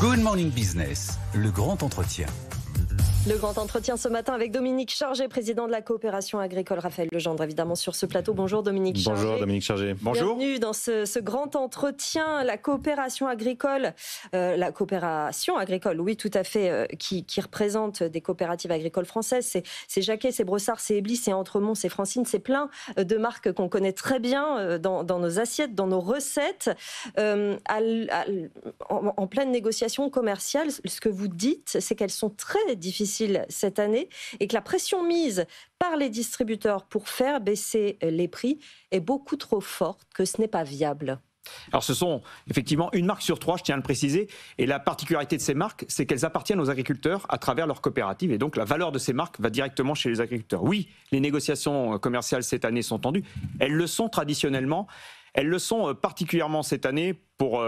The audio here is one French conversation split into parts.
Good Morning Business, le grand entretien. Le grand entretien ce matin avec Dominique Chargé, président de la coopération agricole. Raphaël Legendre, évidemment, sur ce plateau. Bonjour Dominique Chargé. Bonjour Dominique Chargé. Bonjour. Bienvenue dans ce grand entretien. La coopération agricole, oui, tout à fait, qui représente des coopératives agricoles françaises. C'est Jacquet, c'est Brossard, c'est Eblis, c'est Entremont, c'est Francine. C'est plein de marques qu'on connaît très bien dans nos assiettes, dans nos recettes. En pleine négociation commerciale, ce que vous dites, c'est qu'elles sont très difficiles cette année et que la pression mise par les distributeurs pour faire baisser les prix est beaucoup trop forte, que ce n'est pas viable. Alors ce sont effectivement une marque sur trois, je tiens à le préciser, et la particularité de ces marques, c'est qu'elles appartiennent aux agriculteurs à travers leurs coopératives, et donc la valeur de ces marques va directement chez les agriculteurs. Oui, les négociations commerciales cette année sont tendues, elles le sont traditionnellement. Elles le sont particulièrement cette année pour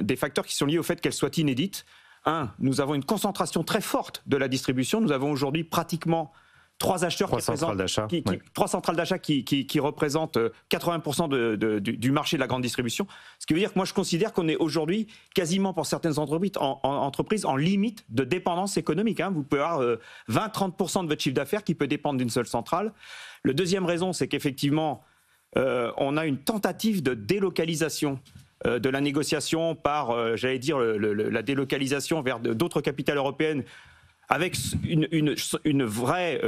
des facteurs qui sont liés au fait qu'elles soient inédites. Nous avons une concentration très forte de la distribution. Nous avons aujourd'hui pratiquement trois centrales d'achat qui représentent 80% du marché de la grande distribution. Ce qui veut dire que moi je considère qu'on est aujourd'hui quasiment pour certaines entreprises en limite de dépendance économique. Vous pouvez avoir 20-30% de votre chiffre d'affaires qui peut dépendre d'une seule centrale. La deuxième raison, c'est qu'effectivement on a une tentative de délocalisation de la négociation par, la délocalisation vers d'autres capitales européennes, avec une vraie,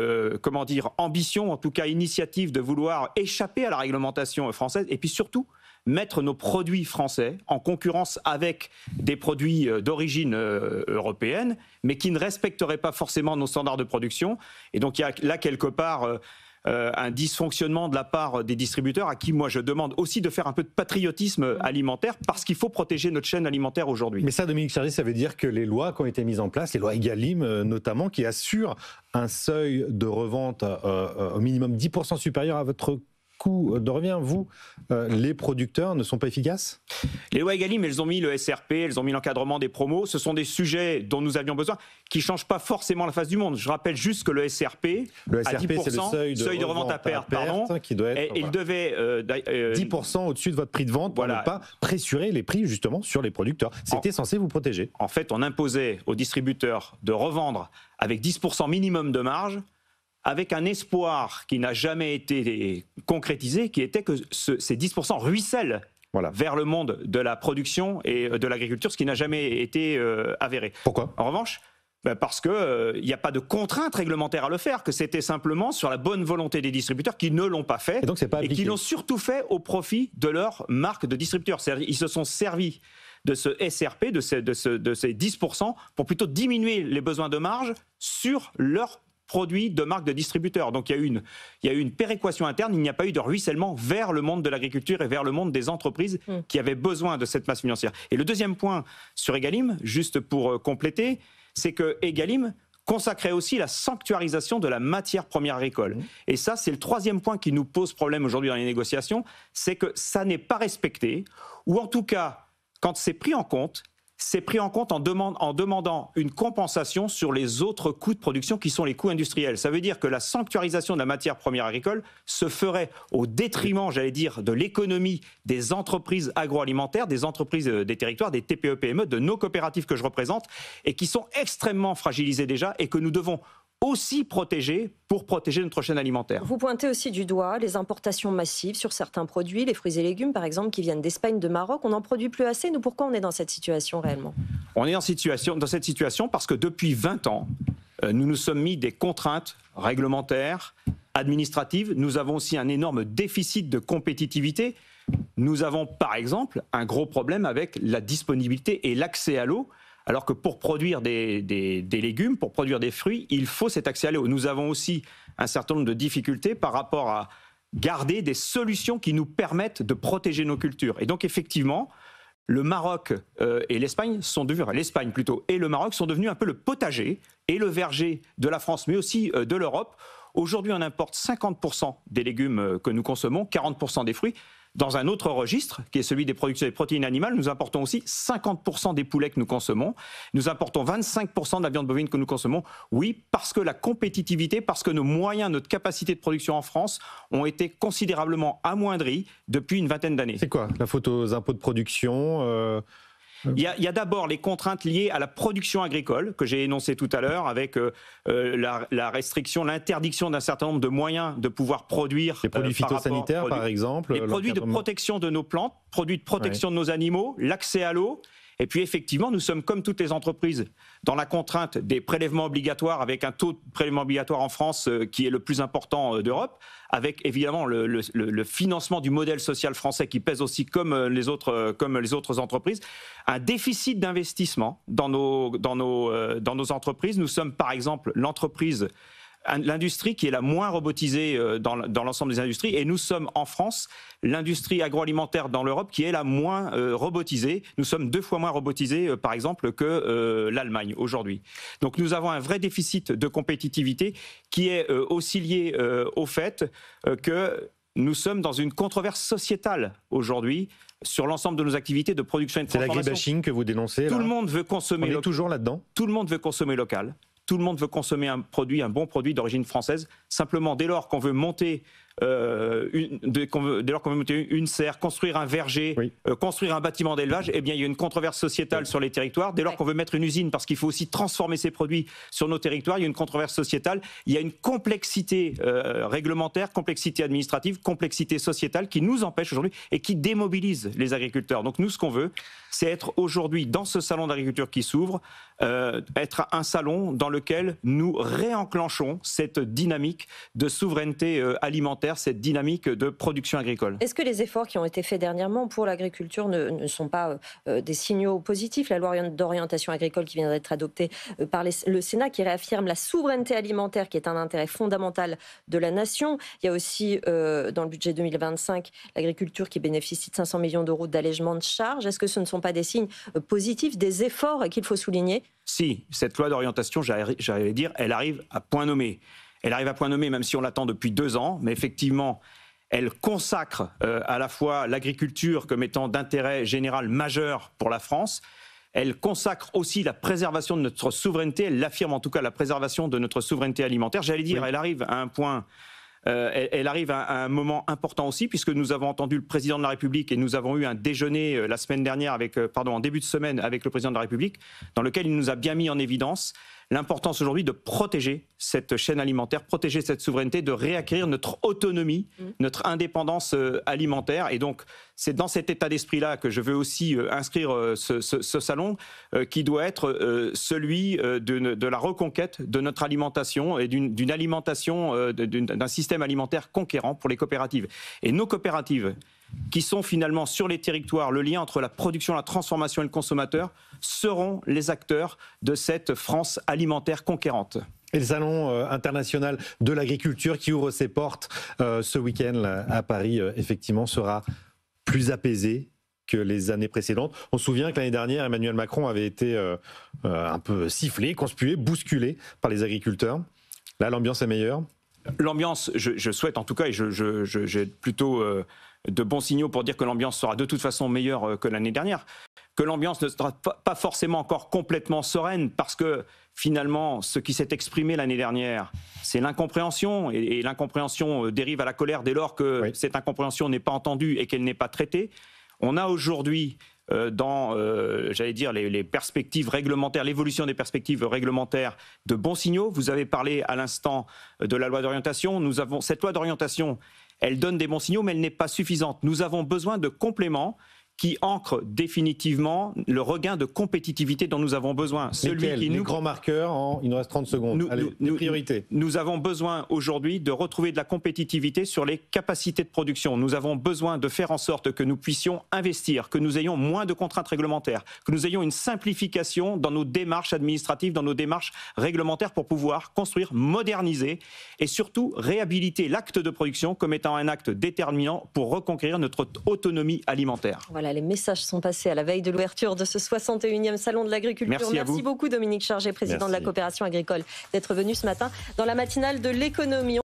ambition, en tout cas initiative de vouloir échapper à la réglementation française, et puis surtout mettre nos produits français en concurrence avec des produits d'origine européenne, mais qui ne respecteraient pas forcément nos standards de production. Et donc il y a là quelque part un dysfonctionnement de la part des distributeurs à qui moi je demande aussi de faire un peu de patriotisme alimentaire parce qu'il faut protéger notre chaîne alimentaire aujourd'hui. Mais ça, Dominique Chargé, ça veut dire que les lois qui ont été mises en place, les lois Egalim notamment, qui assurent un seuil de revente au minimum 10% supérieur à votre coût de revient, les producteurs ne sont pas efficaces ? Les lois Egalim, elles ont mis le SRP, elles ont mis l'encadrement des promos. Ce sont des sujets dont nous avions besoin, qui ne changent pas forcément la face du monde. Je rappelle juste que le SRP à 10%, c'est le seuil de revente à perte, qui doit être, il devait 10% au-dessus de votre prix de vente pour ne pas pressurer les prix justement sur les producteurs. C'était censé vous protéger. En fait, on imposait aux distributeurs de revendre avec 10% minimum de marge, avec un espoir qui n'a jamais été concrétisé, qui était que ces 10% ruissellent vers le monde de la production et de l'agriculture, ce qui n'a jamais été avéré. Pourquoi ? En revanche, parce qu'il n'y a pas de contrainte réglementaire à le faire, que c'était simplement sur la bonne volonté des distributeurs qui ne l'ont pas fait, et qui l'ont surtout fait au profit de leur marque de distributeur. C'est-à-dire ils se sont servis de ce SRP, de ces 10%, pour plutôt diminuer les besoins de marge sur leur produits de marque de distributeurs. Donc il y a eu une péréquation interne, il n'y a pas eu de ruissellement vers le monde de l'agriculture et vers le monde des entreprises qui avaient besoin de cette masse financière. Et le deuxième point sur Egalim, juste pour compléter, c'est que Egalim consacrait aussi la sanctuarisation de la matière première agricole. Et ça, c'est le troisième point qui nous pose problème aujourd'hui dans les négociations, c'est que ça n'est pas respecté, ou en tout cas, quand c'est pris en compte en demandant une compensation sur les autres coûts de production qui sont les coûts industriels. Ça veut dire que la sanctuarisation de la matière première agricole se ferait au détriment, de l'économie des entreprises agroalimentaires, des entreprises des territoires, des TPE-PME, de nos coopératives que je représente, et qui sont extrêmement fragilisées déjà et que nous devons aussi protéger pour protéger notre chaîne alimentaire. Vous pointez aussi du doigt les importations massives sur certains produits, les fruits et légumes par exemple, qui viennent d'Espagne, de Maroc. On n'en produit plus assez. Nous, pourquoi on est dans cette situation réellement ? On est dans cette situation parce que depuis 20 ans, nous nous sommes mis des contraintes réglementaires, administratives. Nous avons aussi un énorme déficit de compétitivité. Nous avons par exemple un gros problème avec la disponibilité et l'accès à l'eau. Alors que pour produire des légumes, pour produire des fruits, il faut cet accès à l'eau. Nous avons aussi un certain nombre de difficultés par rapport à garder des solutions qui nous permettent de protéger nos cultures. Et donc effectivement, le Maroc et l'Espagne l'Espagne plutôt, et le Maroc sont devenus un peu le potager et le verger de la France, mais aussi de l'Europe. Aujourd'hui, on importe 50% des légumes que nous consommons, 40% des fruits. Dans un autre registre, qui est celui des productions des protéines animales, nous importons aussi 50% des poulets que nous consommons. Nous importons 25% de la viande bovine que nous consommons. Oui, parce que la compétitivité, parce que nos moyens, notre capacité de production en France ont été considérablement amoindris depuis une vingtaine d'années. C'est quoi la faute aux impôts de production Il y a d'abord les contraintes liées à la production agricole, que j'ai énoncées tout à l'heure, avec la restriction, l'interdiction d'un certain nombre de moyens de pouvoir produire. Les produits phytosanitaires, par exemple. Les produits de protection de nos plantes, produits de protection de nos animaux, l'accès à l'eau. Et puis effectivement, nous sommes comme toutes les entreprises dans la contrainte des prélèvements obligatoires, avec un taux de prélèvement obligatoire en France qui est le plus important d'Europe, avec évidemment le financement du modèle social français qui pèse aussi comme les autres entreprises, un déficit d'investissement dans nos entreprises. Nous sommes par exemple l'industrie qui est la moins robotisée dans l'ensemble des industries, et nous sommes en France l'industrie agroalimentaire dans l'Europe qui est la moins robotisée. Nous sommes 2 fois moins robotisés par exemple que l'Allemagne aujourd'hui. Donc nous avons un vrai déficit de compétitivité qui est aussi lié au fait que nous sommes dans une controverse sociétale aujourd'hui sur l'ensemble de nos activités de production et de transformation. C'est l'agribashing que vous dénoncez. Tout le monde veut consommer local. On est toujours là-dedans. Tout le monde veut consommer local. Tout le monde veut consommer un bon produit d'origine française. Simplement, dès lors qu'on veut monter une serre, construire un verger, oui. Construire un bâtiment d'élevage, eh bien, il y a une controverse sociétale sur les territoires. Dès lors qu'on veut mettre une usine, parce qu'il faut aussi transformer ces produits sur nos territoires, il y a une controverse sociétale. Il y a une complexité réglementaire, complexité administrative, complexité sociétale qui nous empêche aujourd'hui et qui démobilise les agriculteurs. Donc nous, ce qu'on veut, c'est être aujourd'hui dans ce salon d'agriculture qui s'ouvre, être un salon dans lequel nous réenclenchons cette dynamique de souveraineté alimentaire, cette dynamique de production agricole. Est-ce que les efforts qui ont été faits dernièrement pour l'agriculture ne sont pas des signaux positifs? La loi d'orientation agricole qui vient d'être adoptée par le Sénat, qui réaffirme la souveraineté alimentaire, qui est un intérêt fondamental de la nation. Il y a aussi, dans le budget 2025, l'agriculture qui bénéficie de 500 millions d'euros d'allègement de charges. Est-ce que ce ne sont pas des signes positifs, des efforts qu'il faut souligner? Si, cette loi d'orientation, j'allais dire, elle arrive à point nommé. Elle arrive à point nommé, même si on l'attend depuis 2 ans, mais effectivement, elle consacre à la fois l'agriculture comme étant d'intérêt général majeur pour la France. Elle consacre aussi la préservation de notre souveraineté. Elle affirme en tout cas la préservation de notre souveraineté alimentaire. J'allais dire, oui. Elle arrive à un point... elle arrive à un moment important aussi, puisque nous avons entendu le président de la République et nous avons eu un déjeuner la semaine dernière, en début de semaine, avec le président de la République, dans lequel il nous a bien mis en évidence l'importance aujourd'hui de protéger cette chaîne alimentaire, protéger cette souveraineté, de réacquérir notre autonomie, notre indépendance alimentaire. Et donc, c'est dans cet état d'esprit-là que je veux aussi inscrire ce salon qui doit être celui de la reconquête de notre alimentation et d'une alimentation, d'un système alimentaire conquérant pour les coopératives. Et nos coopératives, qui sont finalement sur les territoires, le lien entre la production, la transformation et le consommateur, seront les acteurs de cette France alimentaire conquérante. Et le Salon international de l'agriculture qui ouvre ses portes ce week-end à Paris, effectivement, sera plus apaisé que les années précédentes. On se souvient que l'année dernière, Emmanuel Macron avait été un peu sifflé, conspué, bousculé par les agriculteurs. Là, l'ambiance est meilleure. L'ambiance, je souhaite en tout cas, et j'ai plutôt de bons signaux pour dire que l'ambiance sera de toute façon meilleure que l'année dernière, que l'ambiance ne sera pas forcément encore complètement sereine, parce que finalement, ce qui s'est exprimé l'année dernière, c'est l'incompréhension, et l'incompréhension dérive à la colère dès lors que oui. Cette incompréhension n'est pas entendue et qu'elle n'est pas traitée. On a aujourd'hui dans, j'allais dire, les perspectives réglementaires, l'évolution des perspectives réglementaires, de bons signaux. Vous avez parlé à l'instant de la loi d'orientation. Cette loi d'orientation, elle donne des bons signaux, mais elle n'est pas suffisante. Nous avons besoin de compléments qui ancre définitivement le regain de compétitivité dont nous avons besoin. Les grands marqueurs, il nous reste 30 secondes. Les priorités. Nous avons besoin aujourd'hui de retrouver de la compétitivité sur les capacités de production. Nous avons besoin de faire en sorte que nous puissions investir, que nous ayons moins de contraintes réglementaires, que nous ayons une simplification dans nos démarches administratives, dans nos démarches réglementaires pour pouvoir construire, moderniser et surtout réhabiliter l'acte de production comme étant un acte déterminant pour reconquérir notre autonomie alimentaire. Voilà, les messages sont passés à la veille de l'ouverture de ce 61e Salon de l'Agriculture. Merci beaucoup Dominique Chargé, président de la Coopération agricole, d'être venu ce matin dans la matinale de l'économie.